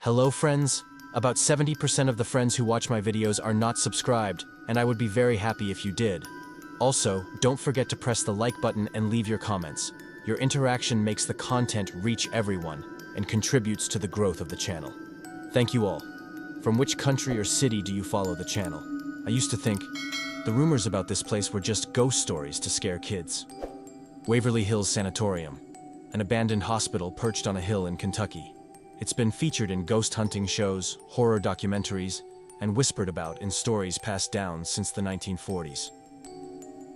Hello friends, about 70% of the friends who watch my videos are not subscribed, and I would be very happy if you did. Also, don't forget to press the like button and leave your comments. Your interaction makes the content reach everyone and contributes to the growth of the channel. Thank you all. From which country or city do you follow the channel? I used to think the rumors about this place were just ghost stories to scare kids. Waverly Hills Sanatorium, an abandoned hospital perched on a hill in Kentucky. It's been featured in ghost hunting shows, horror documentaries, and whispered about in stories passed down since the 1940s.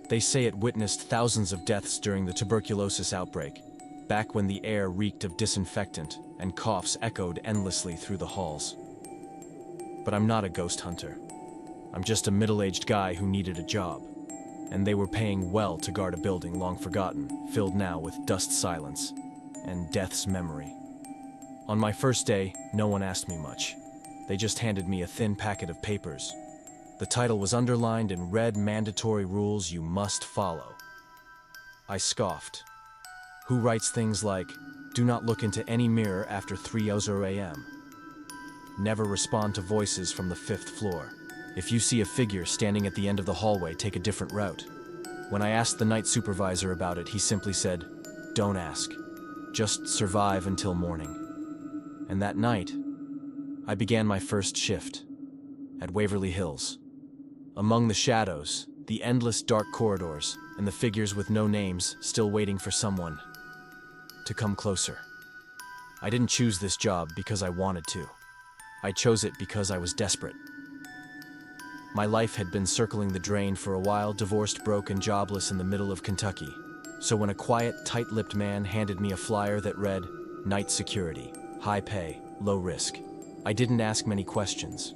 They say it witnessed thousands of deaths during the tuberculosis outbreak, back when the air reeked of disinfectant and coughs echoed endlessly through the halls. But I'm not a ghost hunter. I'm just a middle-aged guy who needed a job, and they were paying well to guard a building long forgotten, filled now with dust silence and death's memory. On my first day, no one asked me much. They just handed me a thin packet of papers. The title was underlined in red mandatory rules you must follow. I scoffed. Who writes things like, do not look into any mirror after 3:00 a.m. Never respond to voices from the 5th floor. If you see a figure standing at the end of the hallway, take a different route. When I asked the night supervisor about it, he simply said, don't ask. Just survive until morning. And that night, I began my first shift at Waverly Hills. Among the shadows, the endless dark corridors, and the figures with no names still waiting for someone to come closer. I didn't choose this job because I wanted to. I chose it because I was desperate. My life had been circling the drain for a while, divorced, broke, and jobless in the middle of Kentucky. So when a quiet, tight-lipped man handed me a flyer that read, Night Security, High Pay, Low Risk, I didn't ask many questions.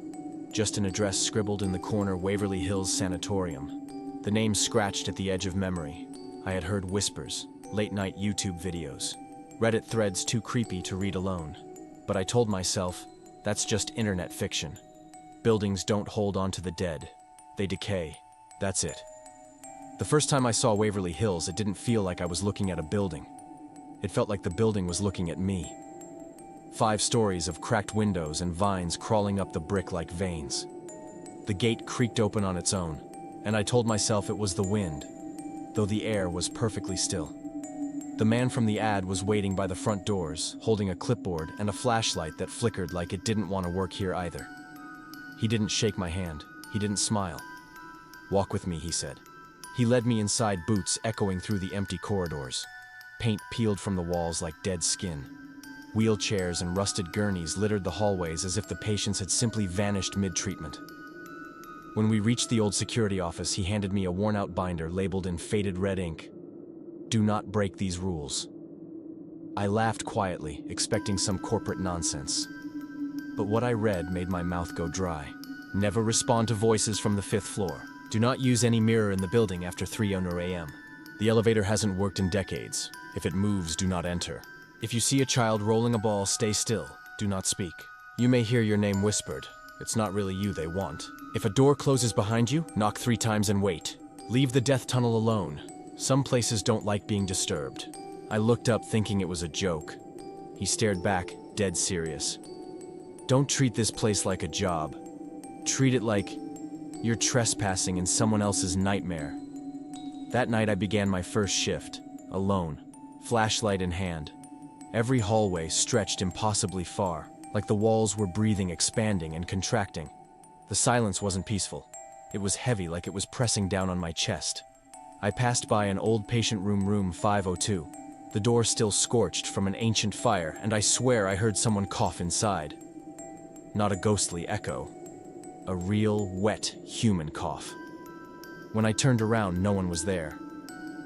Just an address scribbled in the corner, Waverly Hills Sanatorium. The name scratched at the edge of memory. I had heard whispers, late-night YouTube videos, Reddit threads too creepy to read alone. But I told myself, that's just internet fiction. Buildings don't hold on to the dead. They decay. That's it. The first time I saw Waverly Hills, it didn't feel like I was looking at a building. It felt like the building was looking at me. 5 stories of cracked windows and vines crawling up the brick like veins. The gate creaked open on its own, and I told myself it was the wind, though the air was perfectly still. The man from the ad was waiting by the front doors, holding a clipboard and a flashlight that flickered like it didn't want to work here either. He didn't shake my hand. He didn't smile. Walk with me, he said. He led me inside, boots echoing through the empty corridors. Paint peeled from the walls like dead skin. Wheelchairs and rusted gurneys littered the hallways as if the patients had simply vanished mid-treatment. When we reached the old security office, he handed me a worn-out binder labeled in faded red ink. Do not break these rules. I laughed quietly, expecting some corporate nonsense. But what I read made my mouth go dry. Never respond to voices from the 5th floor. Do not use any mirror in the building after 3:00 a.m. The elevator hasn't worked in decades. If it moves, do not enter. If you see a child rolling a ball, stay still. Do not speak. You may hear your name whispered. It's not really you they want. If a door closes behind you, knock 3 times and wait. Leave the death tunnel alone. Some places don't like being disturbed. I looked up thinking it was a joke. He stared back, dead serious. Don't treat this place like a job. Treat it like you're trespassing in someone else's nightmare. That night I began my first shift, alone, flashlight in hand. Every hallway stretched impossibly far, like the walls were breathing, expanding and contracting. The silence wasn't peaceful. It was heavy, like it was pressing down on my chest. I passed by an old patient room 502. The door still scorched from an ancient fire, and I swear I heard someone cough inside. Not a ghostly echo. A real, wet, human cough. When I turned around, no one was there.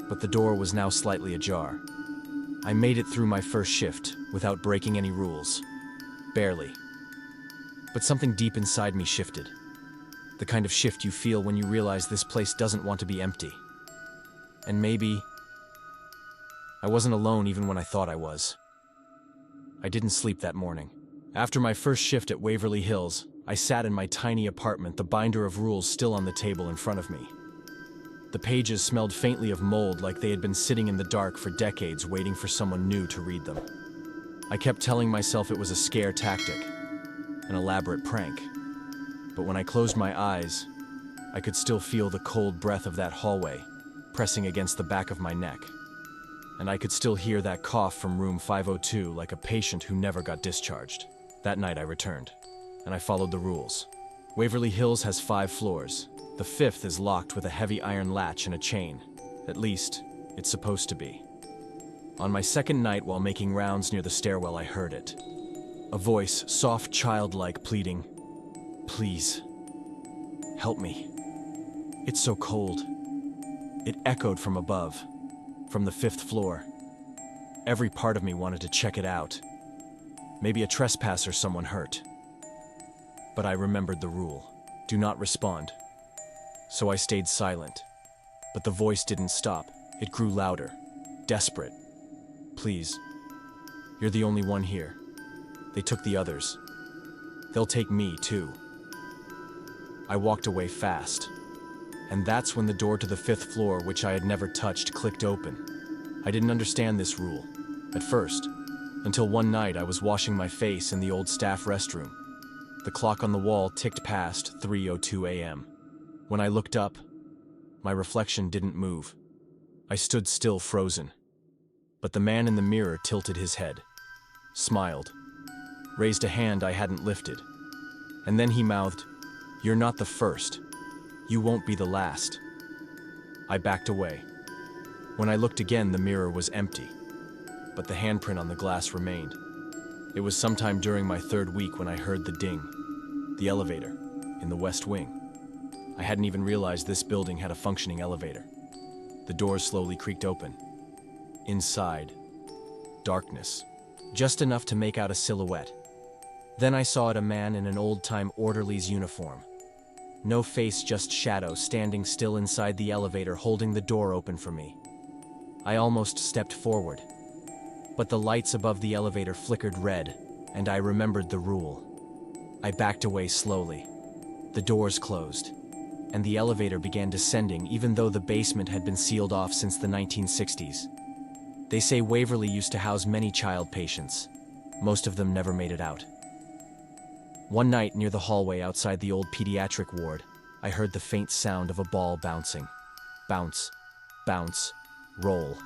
But the door was now slightly ajar. I made it through my first shift without breaking any rules. Barely. But something deep inside me shifted. The kind of shift you feel when you realize this place doesn't want to be empty. And maybe I wasn't alone even when I thought I was. I didn't sleep that morning. After my first shift at Waverly Hills, I sat in my tiny apartment, the binder of rules still on the table in front of me. The pages smelled faintly of mold, like they had been sitting in the dark for decades waiting for someone new to read them. I kept telling myself it was a scare tactic, an elaborate prank. But when I closed my eyes, I could still feel the cold breath of that hallway pressing against the back of my neck. And I could still hear that cough from room 502 like a patient who never got discharged. That night I returned, and I followed the rules. Waverly Hills has 5 floors. The 5th is locked with a heavy iron latch and a chain. At least, it's supposed to be. On my second night while making rounds near the stairwell, I heard it. A voice, soft, childlike, pleading, "Please, help me. It's so cold." It echoed from above, from the 5th floor. Every part of me wanted to check it out. Maybe a trespasser someone hurt. But I remembered the rule. Do not respond. So I stayed silent. But the voice didn't stop. It grew louder, desperate. "Please, you're the only one here. They took the others. They'll take me, too." I walked away fast. And that's when the door to the 5th floor, which I had never touched, clicked open. I didn't understand this rule, at first, until one night I was washing my face in the old staff restroom. The clock on the wall ticked past 3:02 a.m. When I looked up, my reflection didn't move. I stood still, frozen. But the man in the mirror tilted his head, smiled, raised a hand I hadn't lifted, and then he mouthed, "You're not the first. You won't be the last." I backed away. When I looked again, the mirror was empty, but the handprint on the glass remained. It was sometime during my 3rd week when I heard the ding, the elevator, in the West Wing. I hadn't even realized this building had a functioning elevator. The doors slowly creaked open. Inside, darkness, just enough to make out a silhouette. Then I saw it, a man in an old-time orderly's uniform. No face, just shadow, standing still inside the elevator, holding the door open for me. I almost stepped forward, but the lights above the elevator flickered red, and I remembered the rule. I backed away slowly. The doors closed, and the elevator began descending, even though the basement had been sealed off since the 1960s. They say Waverly used to house many child patients. Most of them never made it out. One night, near the hallway outside the old pediatric ward, I heard the faint sound of a ball bouncing. Bounce, bounce, roll.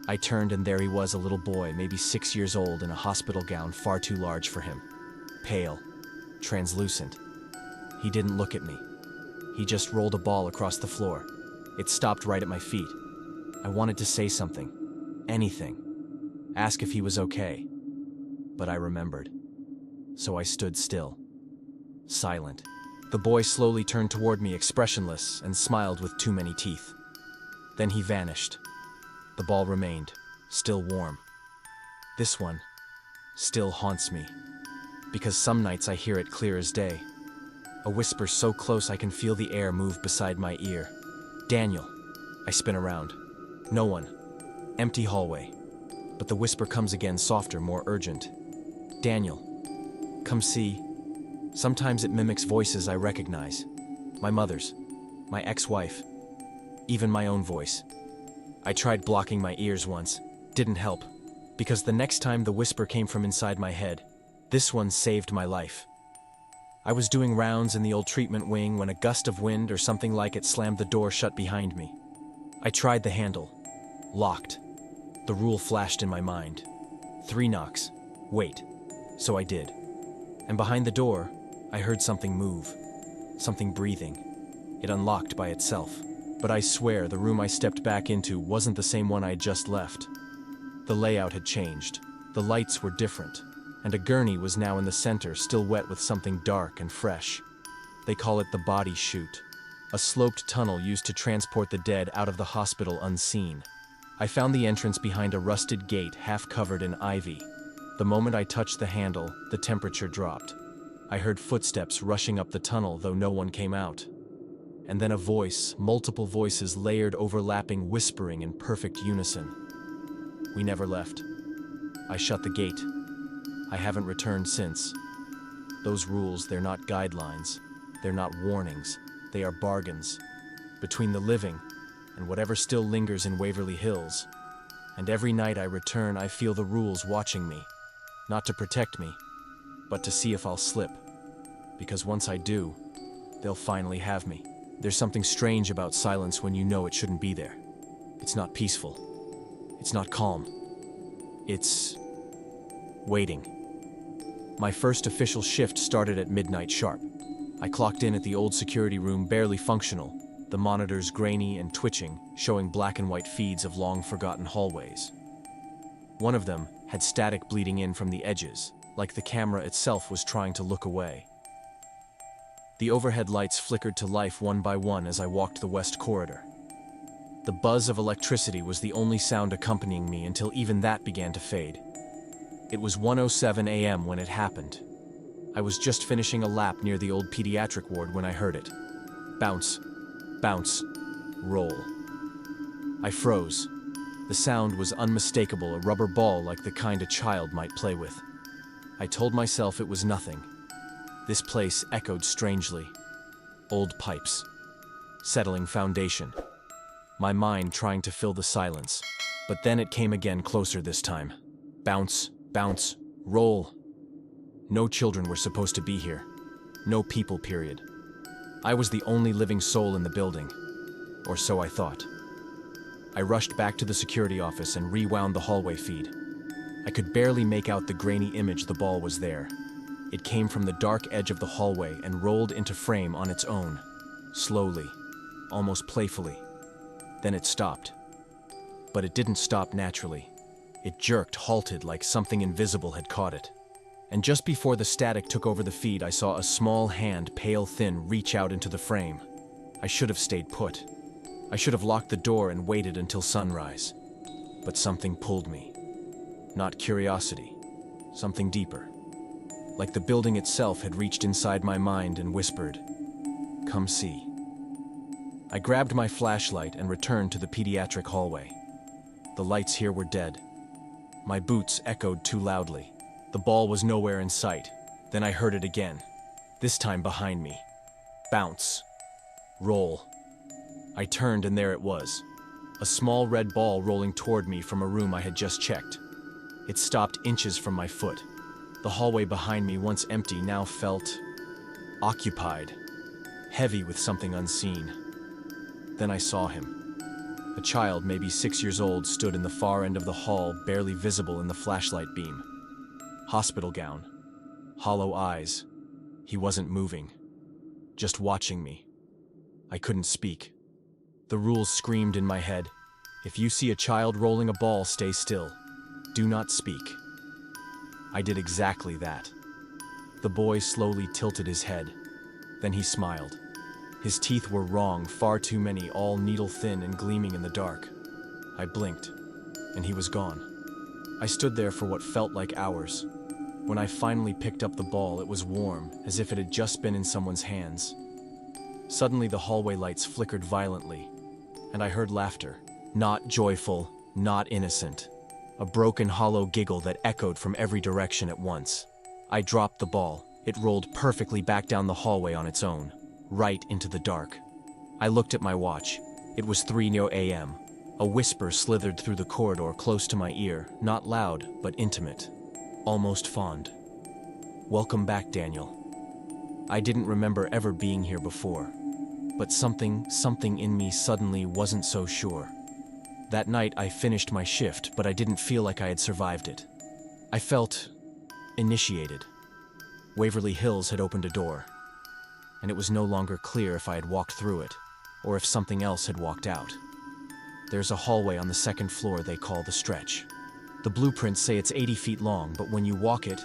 I turned, and there he was, a little boy, maybe 6 years old, in a hospital gown far too large for him. Pale, translucent. He didn't look at me. He just rolled a ball across the floor. It stopped right at my feet. I wanted to say something, anything, ask if he was okay, but I remembered. So I stood still, silent. The boy slowly turned toward me, expressionless, and smiled with too many teeth. Then he vanished. The ball remained, still warm. This one still haunts me, because some nights I hear it clear as day. A whisper so close I can feel the air move beside my ear. "Daniel." I spin around. No one. Empty hallway. But the whisper comes again, softer, more urgent. "Daniel, come see." Sometimes it mimics voices I recognize. My mother's, my ex-wife, even my own voice. I tried blocking my ears once. Didn't help. Because the next time the whisper came from inside my head. This one saved my life. I was doing rounds in the old treatment wing when a gust of wind or something like it slammed the door shut behind me. I tried the handle. Locked. The rule flashed in my mind. 3 knocks. Wait. So I did. And behind the door, I heard something move. Something breathing. It unlocked by itself. But I swear the room I stepped back into wasn't the same one I had just left. The layout had changed. The lights were different. And a gurney was now in the center, still wet with something dark and fresh. They call it the body chute. A sloped tunnel used to transport the dead out of the hospital unseen. I found the entrance behind a rusted gate half covered in ivy. The moment I touched the handle, the temperature dropped. I heard footsteps rushing up the tunnel, though no one came out. And then a voice, multiple voices layered, overlapping, whispering in perfect unison. We never left. I shut the gate. I haven't returned since. Those rules, they're not guidelines. They're not warnings. They are bargains. Between the living and whatever still lingers in Waverly Hills. And every night I return, I feel the rules watching me. Not to protect me, but to see if I'll slip. Because once I do, they'll finally have me. There's something strange about silence when you know it shouldn't be there. It's not peaceful. It's not calm. It's waiting. My first official shift started at midnight sharp. I clocked in at the old security room, barely functional, the monitors grainy and twitching, showing black and white feeds of long-forgotten hallways. One of them had static bleeding in from the edges, like the camera itself was trying to look away. The overhead lights flickered to life one by one as I walked the west corridor. The buzz of electricity was the only sound accompanying me until even that began to fade. It was 1:07 a.m. when it happened. I was just finishing a lap near the old pediatric ward when I heard it. Bounce, bounce, roll. I froze. The sound was unmistakable, a rubber ball like the kind a child might play with. I told myself it was nothing. This place echoed strangely. Old pipes. Settling foundation. My mind trying to fill the silence. But then it came again, closer this time. Bounce, bounce, roll. No children were supposed to be here. No people, period. I was the only living soul in the building. Or so I thought. I rushed back to the security office and rewound the hallway feed. I could barely make out the grainy image the ball was there. It came from the dark edge of the hallway and rolled into frame on its own. Slowly. Almost playfully. Then it stopped. But it didn't stop naturally. It jerked, halted, like something invisible had caught it. And just before the static took over the feed, I saw a small hand, pale thin, reach out into the frame. I should have stayed put. I should have locked the door and waited until sunrise. But something pulled me. Not curiosity. Something deeper. Like the building itself had reached inside my mind and whispered, "Come see." I grabbed my flashlight and returned to the pediatric hallway. The lights here were dead. My boots echoed too loudly. The ball was nowhere in sight. Then I heard it again. This time behind me. Bounce. Roll. I turned and there it was. A small red ball rolling toward me from a room I had just checked. It stopped inches from my foot. The hallway behind me, once empty, now felt occupied, heavy with something unseen. Then I saw him. A child, maybe 6 years old, stood in the far end of the hall, barely visible in the flashlight beam. Hospital gown. Hollow eyes. He wasn't moving. Just watching me. I couldn't speak. The rules screamed in my head. If you see a child rolling a ball, stay still. Do not speak. I did exactly that. The boy slowly tilted his head. Then he smiled. His teeth were wrong, far too many, all needle-thin and gleaming in the dark. I blinked, and he was gone. I stood there for what felt like hours. When I finally picked up the ball, it was warm, as if it had just been in someone's hands. Suddenly the hallway lights flickered violently, and I heard laughter. Not joyful, not innocent. A broken, hollow giggle that echoed from every direction at once. I dropped the ball. It rolled perfectly back down the hallway on its own, right into the dark. I looked at my watch. It was 3:00 a.m. A whisper slithered through the corridor close to my ear, not loud, but intimate. Almost fond. "Welcome back, Daniel." I didn't remember ever being here before, but something in me suddenly wasn't so sure. That night I finished my shift, but I didn't feel like I had survived it. I felt initiated. Waverly Hills had opened a door, and it was no longer clear if I had walked through it, or if something else had walked out. There's a hallway on the second floor they call the stretch. The blueprints say it's 80 feet long, but when you walk it,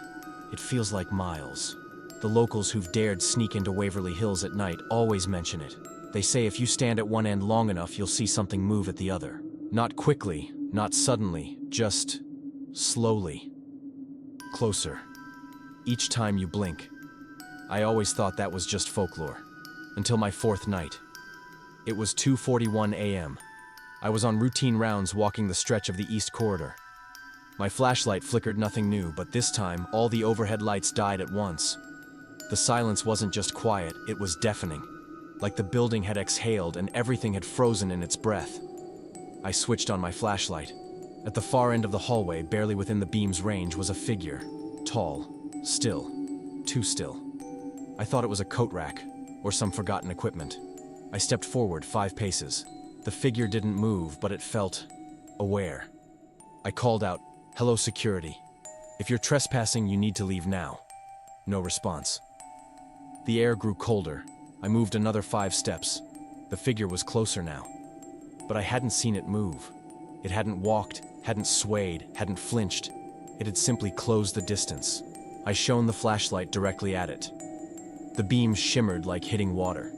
it feels like miles. The locals who've dared sneak into Waverly Hills at night always mention it. They say if you stand at one end long enough, you'll see something move at the other. Not quickly, not suddenly, just slowly. Closer. Each time you blink. I always thought that was just folklore. Until my fourth night. It was 2:41 a.m. I was on routine rounds walking the stretch of the east corridor. My flashlight flickered nothing new, but this time, all the overhead lights died at once. The silence wasn't just quiet, it was deafening. Like the building had exhaled and everything had frozen in its breath. I switched on my flashlight. At the far end of the hallway, barely within the beam's range, was a figure. Tall. Still. too still. I thought it was a coat rack, or some forgotten equipment. I stepped forward 5 paces. The figure didn't move, but it felt aware. I called out, "Hello, security. If you're trespassing, you need to leave now." No response. The air grew colder. I moved another 5 steps. The figure was closer now. But I hadn't seen it move. It hadn't walked, hadn't swayed, hadn't flinched. It had simply closed the distance. I shone the flashlight directly at it. The beam shimmered like hitting water,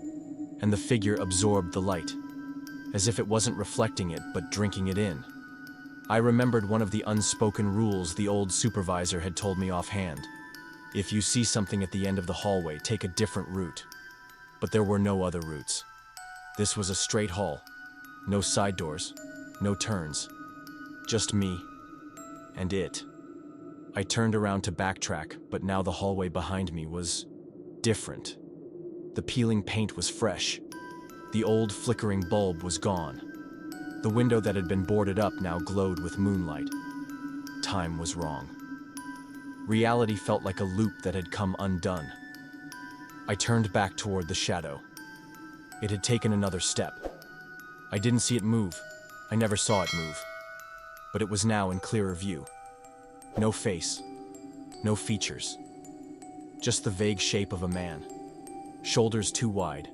and the figure absorbed the light, as if it wasn't reflecting it but drinking it in. I remembered one of the unspoken rules the old supervisor had told me offhand. If you see something at the end of the hallway, take a different route. But there were no other routes. This was a straight hall. No side doors, no turns. Just me and it. I turned around to backtrack, but now the hallway behind me was different. The peeling paint was fresh. The old flickering bulb was gone. The window that had been boarded up now glowed with moonlight. Time was wrong. Reality felt like a loop that had come undone. I turned back toward the shadow. It had taken another step. I didn't see it move. I never saw it move. But it was now in clearer view. No face, no features. Just the vague shape of a man. Shoulders too wide,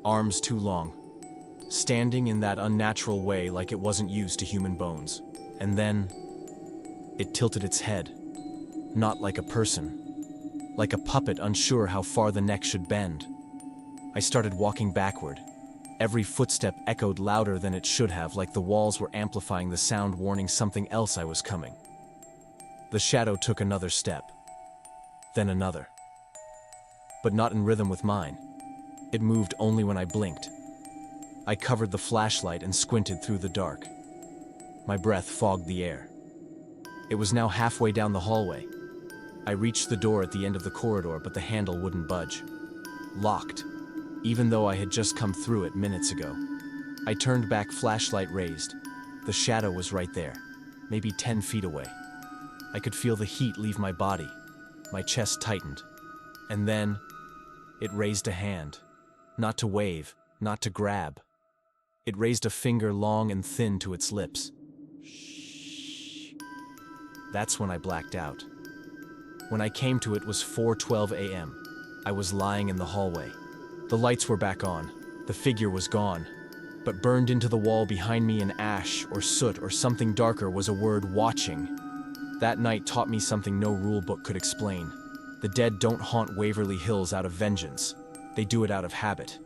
arms too long, standing in that unnatural way like it wasn't used to human bones. And then, it tilted its head. Not like a person, like a puppet unsure how far the neck should bend. I started walking backward. Every footstep echoed louder than it should have, like the walls were amplifying the sound, warning something else I was coming. The shadow took another step, then another. But not in rhythm with mine. It moved only when I blinked. I covered the flashlight and squinted through the dark. My breath fogged the air. It was now halfway down the hallway. I reached the door at the end of the corridor, but the handle wouldn't budge. Locked, even though I had just come through it minutes ago. I turned back, flashlight raised. The shadow was right there, maybe 10 feet away. I could feel the heat leave my body. My chest tightened. And then, it raised a hand. Not to wave, not to grab. It raised a finger long and thin to its lips. Shh. That's when I blacked out. When I came to, it was 4:12 a.m. I was lying in the hallway. The lights were back on. The figure was gone. But burned into the wall behind me in ash or soot or something darker was a word: watching. That night taught me something no rule book could explain. The dead don't haunt Waverly Hills out of vengeance. They do it out of habit.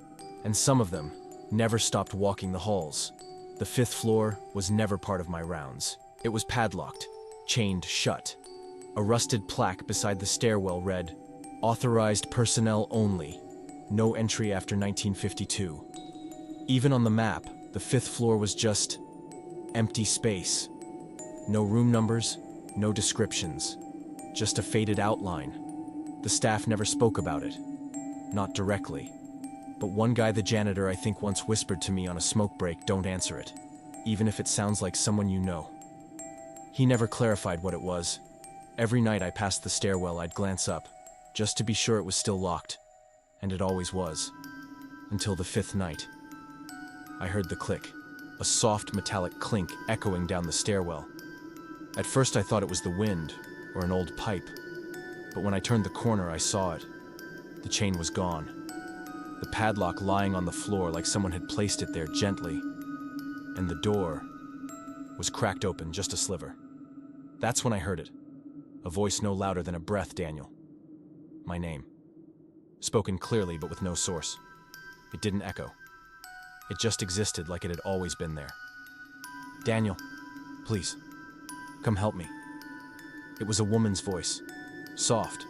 And some of them never stopped walking the halls. The 5th floor was never part of my rounds. It was padlocked, chained shut. A rusted plaque beside the stairwell read, "Authorized personnel only. No entry after 1952. Even on the map, the 5th floor was just empty space. No room numbers, no descriptions. Just a faded outline. The staff never spoke about it. Not directly. But one guy, the janitor, I think once whispered to me on a smoke break, "Don't answer it, even if it sounds like someone you know." He never clarified what it was. Every night I passed the stairwell, I'd glance up, just to be sure it was still locked. And it always was. Until the 5th night. I heard the click, a soft metallic clink echoing down the stairwell. At first I thought it was the wind, or an old pipe. But when I turned the corner, I saw it. The chain was gone. The padlock lying on the floor like someone had placed it there gently. And the door was cracked open, just a sliver. That's when I heard it. A voice no louder than a breath: "Daniel." My name. Spoken clearly, but with no source. It didn't echo. It just existed like it had always been there. "Daniel, please, come help me." It was a woman's voice. Soft.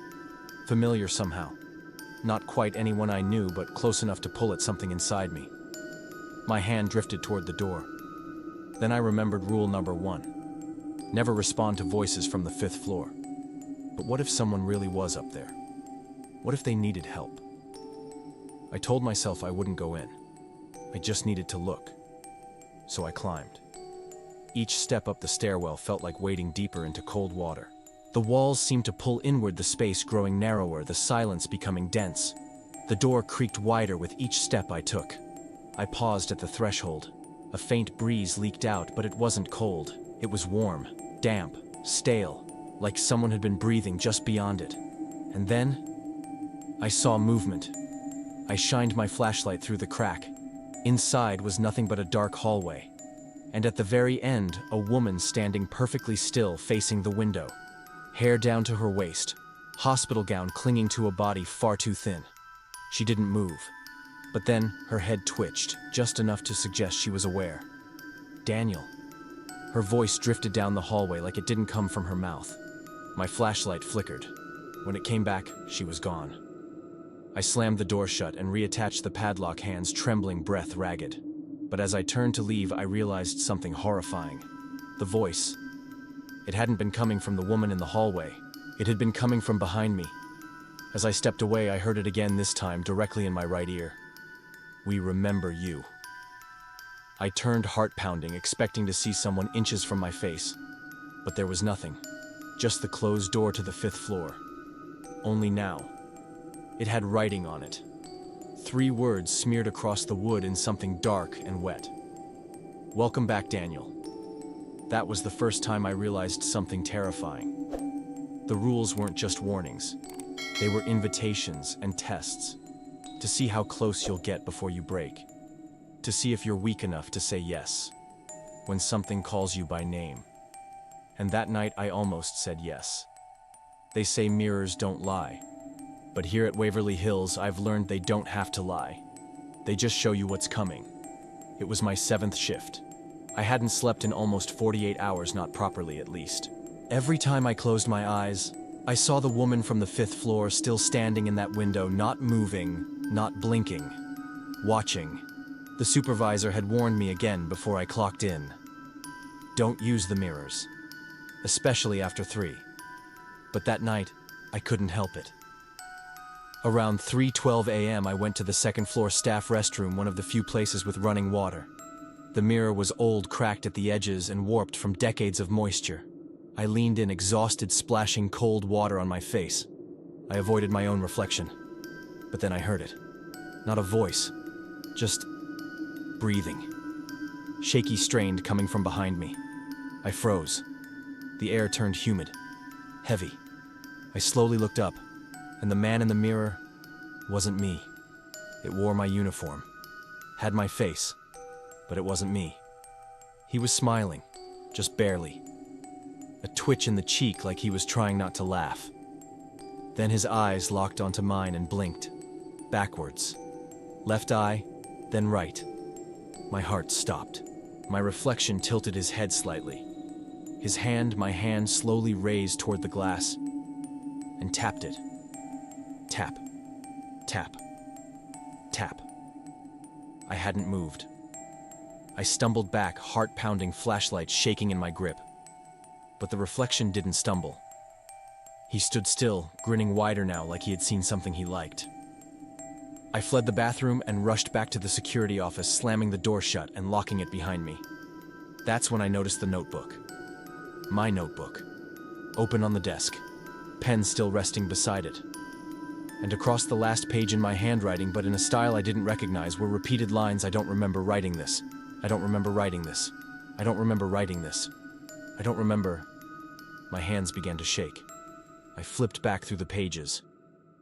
Familiar somehow. Not quite anyone I knew, but close enough to pull at something inside me. My hand drifted toward the door. Then I remembered rule number 1. Never respond to voices from the 5th floor. But what if someone really was up there? What if they needed help? I told myself I wouldn't go in. I just needed to look. So I climbed. Each step up the stairwell felt like wading deeper into cold water. The walls seemed to pull inward, the space growing narrower, the silence becoming dense. The door creaked wider with each step I took. I paused at the threshold. A faint breeze leaked out, but it wasn't cold. It was warm, damp, stale, like someone had been breathing just beyond it. And then, I saw movement. I shined my flashlight through the crack. Inside was nothing but a dark hallway. And at the very end, a woman standing perfectly still facing the window. Hair down to her waist, hospital gown clinging to a body far too thin. She didn't move. But then, her head twitched, just enough to suggest she was aware. Daniel. Her voice drifted down the hallway like it didn't come from her mouth. My flashlight flickered. When it came back, she was gone. I slammed the door shut and reattached the padlock, hands trembling, breath ragged. But as I turned to leave, I realized something horrifying. The voice. It hadn't been coming from the woman in the hallway. It had been coming from behind me. As I stepped away, I heard it again, this time directly in my right ear. "We remember you." I turned, heart pounding, expecting to see someone inches from my face. But there was nothing. Just the closed door to the 5th floor. Only now, it had writing on it. 3 words smeared across the wood in something dark and wet. "Welcome back, Daniel." That was the first time I realized something terrifying. The rules weren't just warnings. They were invitations and tests. To see how close you'll get before you break. To see if you're weak enough to say yes when something calls you by name. And that night I almost said yes. They say mirrors don't lie. But here at Waverly Hills, I've learned they don't have to lie. They just show you what's coming. It was my 7th shift. I hadn't slept in almost 48 hours, not properly at least. Every time I closed my eyes, I saw the woman from the 5th floor still standing in that window, not moving, not blinking, watching. The supervisor had warned me again before I clocked in. Don't use the mirrors, especially after 3. But that night, I couldn't help it. Around 3:12 a.m. I went to the 2nd floor staff restroom, one of the few places with running water. The mirror was old, cracked at the edges and warped from decades of moisture. I leaned in, exhausted, splashing cold water on my face. I avoided my own reflection. But then I heard it. Not a voice, just breathing. Shaky, strained, coming from behind me. I froze. The air turned humid, heavy. I slowly looked up, and the man in the mirror wasn't me. It wore my uniform, had my face, but it wasn't me. He was smiling, just barely. A twitch in the cheek like he was trying not to laugh. Then his eyes locked onto mine and blinked, backwards. Left eye, then right. My heart stopped. My reflection tilted his head slightly. His hand, my hand, slowly raised toward the glass and tapped it. Tap, tap, tap. I hadn't moved. I stumbled back, heart pounding, flashlight shaking in my grip. But the reflection didn't stumble. He stood still, grinning wider now like he had seen something he liked. I fled the bathroom and rushed back to the security office, slamming the door shut and locking it behind me. That's when I noticed the notebook. My notebook. Open on the desk, pen still resting beside it. And across the last page in my handwriting, but in a style I didn't recognize, were repeated lines. "I don't remember writing this. I don't remember writing this. I don't remember writing this. I don't remember." My hands began to shake. I flipped back through the pages.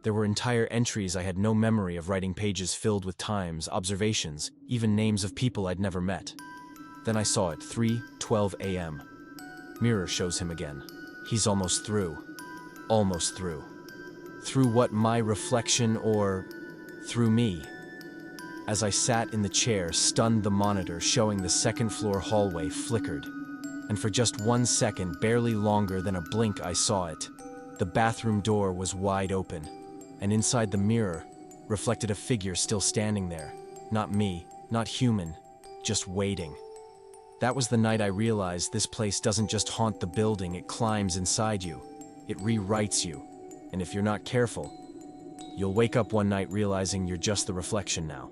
There were entire entries I had no memory of, writing pages filled with times, observations, even names of people I'd never met. Then I saw it, 3:12 a.m. Mirror shows him again. He's almost through. Almost through. Through what, my reflection, or through me? As I sat in the chair, stunned, the monitor showing the 2nd floor hallway flickered. And for just 1 second, barely longer than a blink, I saw it. The bathroom door was wide open, and inside the mirror reflected a figure still standing there. Not me, not human, just waiting. That was the night I realized this place doesn't just haunt the building, it climbs inside you. It rewrites you. And if you're not careful, you'll wake up one night realizing you're just the reflection now.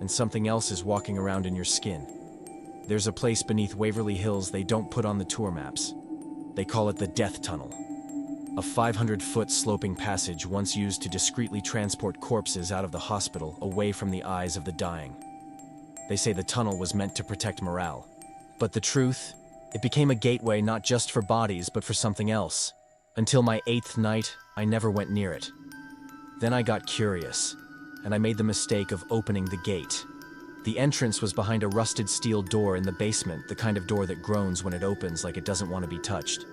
And something else is walking around in your skin. There's a place beneath Waverly Hills they don't put on the tour maps. They call it the Death Tunnel, a 500-foot sloping passage once used to discreetly transport corpses out of the hospital away from the eyes of the dying. They say the tunnel was meant to protect morale. But the truth, it became a gateway not just for bodies but for something else. Until my 8th night, I never went near it. Then I got curious, and I made the mistake of opening the gate. The entrance was behind a rusted steel door in the basement, the kind of door that groans when it opens like it doesn't want to be touched.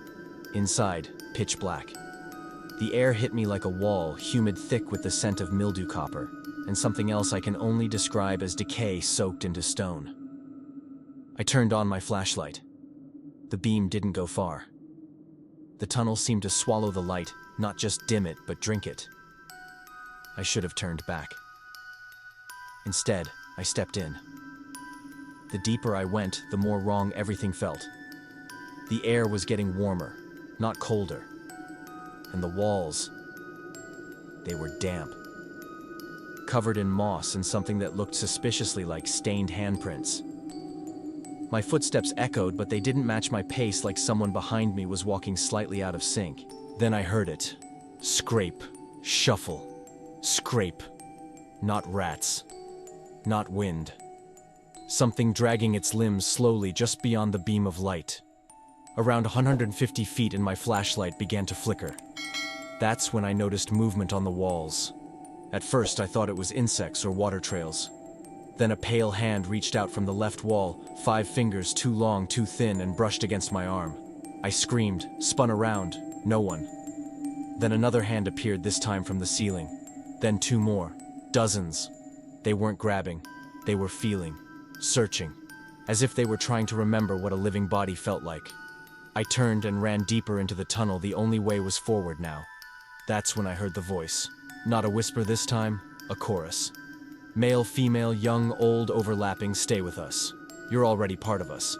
Inside, pitch black. The air hit me like a wall, humid thick with the scent of mildew copper, and something else I can only describe as decay soaked into stone. I turned on my flashlight. The beam didn't go far. The tunnel seemed to swallow the light, not just dim it, but drink it. I should have turned back. Instead, I stepped in. The deeper I went, the more wrong everything felt. The air was getting warmer, not colder. And the walls, they were damp. Covered in moss and something that looked suspiciously like stained handprints. My footsteps echoed, but they didn't match my pace, like someone behind me was walking slightly out of sync. Then I heard it. Scrape. Shuffle. Scrape. Not rats. Not wind. Something dragging its limbs slowly just beyond the beam of light. Around 150 feet, and my flashlight began to flicker. That's when I noticed movement on the walls. At first, I thought it was insects or water trails. Then a pale hand reached out from the left wall, 5 fingers too long, too thin, and brushed against my arm. I screamed, spun around, no one. Then another hand appeared, this time from the ceiling. Then 2 more, dozens. They weren't grabbing, they were feeling, searching, as if they were trying to remember what a living body felt like. I turned and ran deeper into the tunnel. The only way was forward now. That's when I heard the voice. Not a whisper this time, a chorus. Male, female, young, old, overlapping, stay with us. You're already part of us.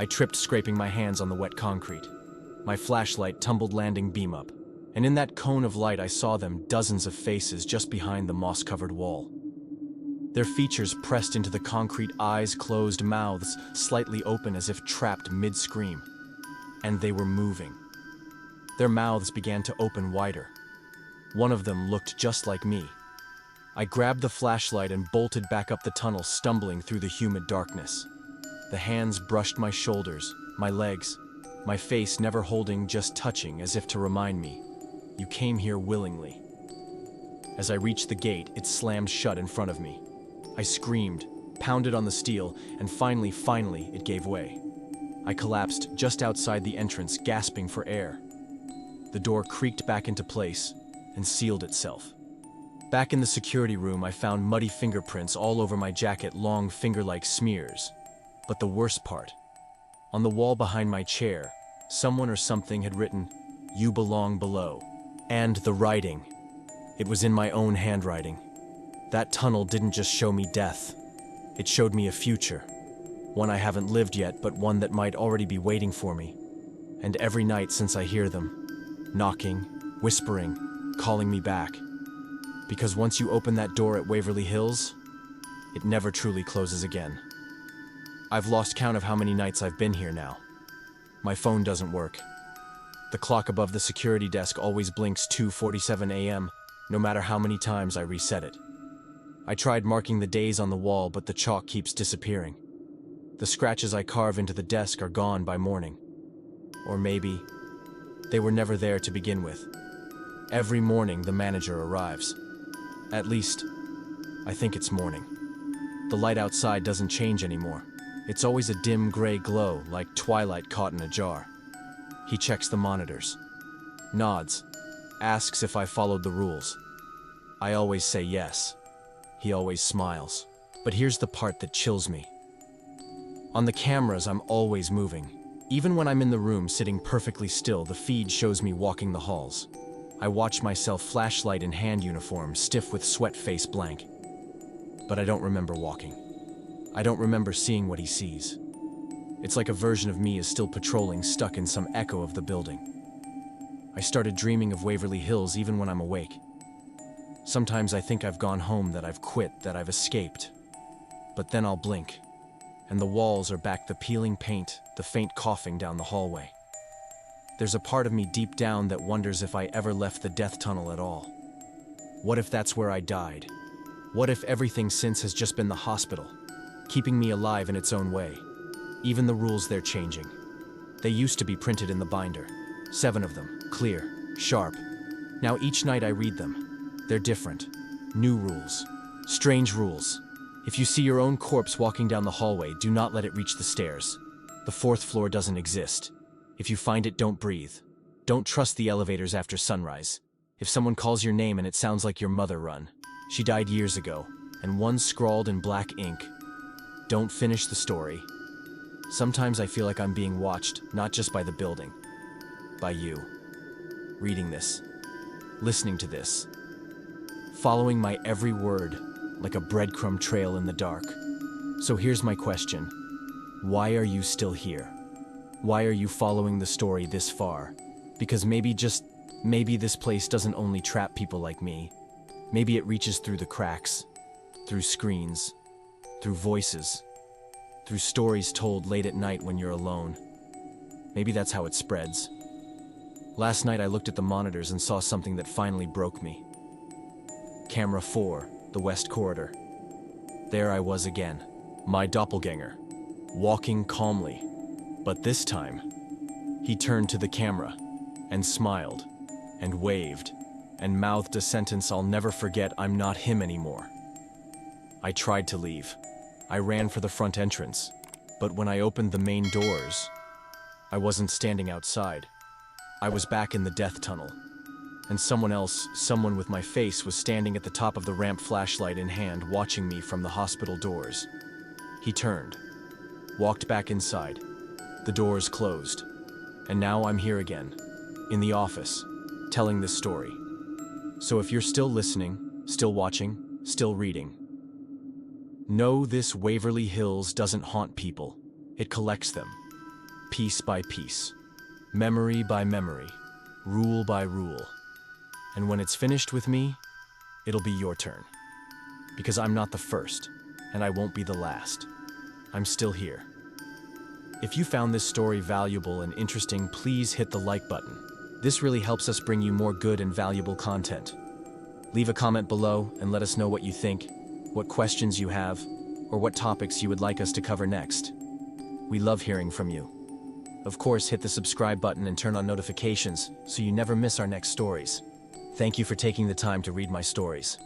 I tripped, scraping my hands on the wet concrete. My flashlight tumbled, landing beam up. And in that cone of light I saw them, dozens of faces just behind the moss-covered wall. Their features pressed into the concrete, eyes closed, mouths slightly open as if trapped mid-scream. And they were moving. Their mouths began to open wider. One of them looked just like me. I grabbed the flashlight and bolted back up the tunnel, stumbling through the humid darkness. The hands brushed my shoulders, my legs, my face never holding, just touching, as if to remind me, you came here willingly. As I reached the gate, it slammed shut in front of me. I screamed, pounded on the steel, and finally, it gave way. I collapsed just outside the entrance, gasping for air. The door creaked back into place and sealed itself. Back in the security room, I found muddy fingerprints all over my jacket, long finger-like smears. But the worst part, on the wall behind my chair, someone or something had written, "You belong below." And the writing, it was in my own handwriting. That tunnel didn't just show me death. It showed me a future. One I haven't lived yet, but one that might already be waiting for me. And every night since, I hear them, knocking, whispering, calling me back. Because once you open that door at Waverly Hills, it never truly closes again. I've lost count of how many nights I've been here now. My phone doesn't work. The clock above the security desk always blinks 2:47 a.m., no matter how many times I reset it. I tried marking the days on the wall, but the chalk keeps disappearing. The scratches I carve into the desk are gone by morning. Or maybe they were never there to begin with. Every morning the manager arrives. At least, I think it's morning. The light outside doesn't change anymore. It's always a dim gray glow, like twilight caught in a jar. He checks the monitors, nods, asks if I followed the rules. I always say yes. He always smiles. But here's the part that chills me. On the cameras, I'm always moving. Even when I'm in the room sitting perfectly still, the feed shows me walking the halls. I watch myself, flashlight in hand, uniform, stiff with sweat, face blank. But I don't remember walking. I don't remember seeing what he sees. It's like a version of me is still patrolling, stuck in some echo of the building. I started dreaming of Waverly Hills even when I'm awake. Sometimes I think I've gone home, that I've quit, that I've escaped. But then I'll blink, and the walls are back, the peeling paint, the faint coughing down the hallway. there's a part of me deep down that wonders if I ever left the death tunnel at all. What if that's where I died? What if everything since has just been the hospital, keeping me alive in its own way? Even the rules they're changing. They used to be printed in the binder. 7 of them, clear, sharp. Now each night I read them. They're different. New rules. Strange rules. If you see your own corpse walking down the hallway, do not let it reach the stairs. The 4th floor doesn't exist. If you find it, don't breathe. Don't trust the elevators after sunrise. If someone calls your name and it sounds like your mother, run. She died years ago, and one scrawled in black ink. Don't finish the story. Sometimes I feel like I'm being watched, not just by the building. By you. Reading this. Listening to this. Following my every word, like a breadcrumb trail in the dark. So here's my question. Why are you still here? Why are you following the story this far? Because maybe this place doesn't only trap people like me. Maybe it reaches through the cracks, through screens, through voices, through stories told late at night when you're alone. Maybe that's how it spreads. Last night I looked at the monitors and saw something that finally broke me. Camera 4, the West Corridor. There I was again, my doppelganger, walking calmly. But this time, he turned to the camera and smiled and waved and mouthed a sentence I'll never forget. I'm not him anymore. I tried to leave. I ran for the front entrance, but when I opened the main doors, I wasn't standing outside. I was back in the death tunnel, and someone with my face, was standing at the top of the ramp, flashlight in hand, watching me from the hospital doors. He turned, walked back inside. The doors closed, and now I'm here again, in the office, telling this story. So if you're still listening, still watching, still reading, know this: Waverly Hills doesn't haunt people, it collects them, piece by piece, memory by memory, rule by rule. And when it's finished with me, it'll be your turn. Because I'm not the first, and I won't be the last. I'm still here. If you found this story valuable and interesting, please hit the like button. This really helps us bring you more good and valuable content. Leave a comment below and let us know what you think, what questions you have, or what topics you would like us to cover next. We love hearing from you. Of course, hit the subscribe button and turn on notifications so you never miss our next stories. Thank you for taking the time to read my stories.